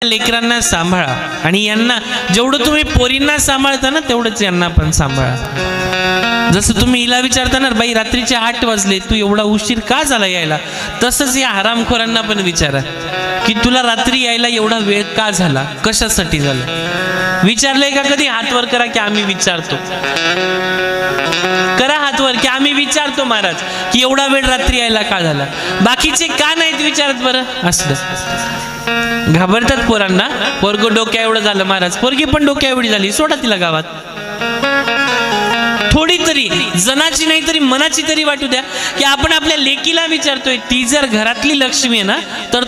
लेकरांना सांभाळा आणि यांना जेवढं तुम्ही पोरींना सांभाळता ना तेवढंच यांना पण सांभाळा. जसं तुम्ही हिला विचारता ना, बाई रात्रीचे 8 वाजले, तू एवढा उशीर का झाला यायला, तसंच या हरामखोरांना पण विचारा की तुला रात्री यायला एवढा वेळ का झाला, कशासाठी झाला. विचारलंय का कधी? हात वर करा की आम्ही विचारतो. करा हात वर की आम्ही विचारतो महाराज की एवढा वेळ रात्री यायला का झाला. बाकीचे का नाहीत विचारत बरं? असलं घाबरतात पोरांना. पोरग डोक्या एवढं झालं महाराज, पोरगी पण डोक्या एवढी झाली, सोडा तिला गावात. थोडी तरी जनाची नाही तरी मनाची तरी वाटू द्या की आपण आपल्या लेकीला विचारतोय. ती जर घरातली लक्ष्मी आहे ना, तर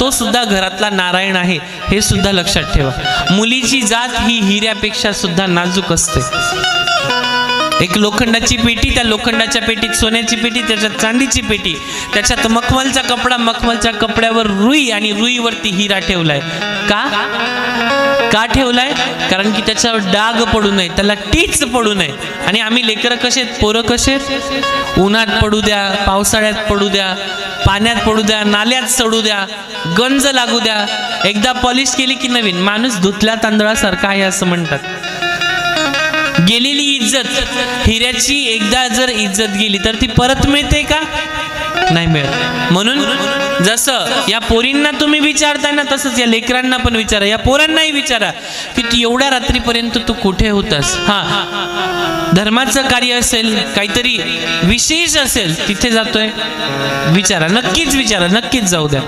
तो सुद्धा घरातला नारायण आहे, हे सुद्धा लक्षात ठेवा. मुलीची जात ही हिऱ्यापेक्षा सुद्धा नाजूक असते. एक लोखंडाची पेटी, त्या लोखंडाच्या पेटीत सोन्याची पेटी, त्याच्यात चांदीची पेटी, त्याच्यात मखमलचा कपडा, मखमलच्या कपड्यावर रुई आणि रुईवरती हिरा ठेवलाय. का ठेवलाय? कारण की त्याच्यावर डाग पडू नये, त्याला टीच पडू नये. आणि आम्ही लेकरं कसे, पोरं कसे, उन्हात पडू द्या, पावसाळ्यात पडू द्या, पाण्यात पडू द्या, नाल्यात चढू द्या, गंज लागू द्या, एकदा पॉलिश केली की नवीन. माणूस धुतल्या तांदळासारखा आहे असं म्हणतात. गेलेली इज्जत, हिऱ्याची एकदा जर इज्जत गेली तर ती परत मिळते का? नाही मिळत. म्हणून जसं या पोरींना तुम्ही विचारताय ना, तसंच या लेकरांना पण विचारा, या पोरांनाही विचारा की तू एवढ्या रात्रीपर्यंत तू कुठे होतास. धर्माचं कार्य असेल, काहीतरी विशेष असेल, तिथे जातोय, विचारा, नक्कीच विचारा, नक्कीच जाऊ द्या.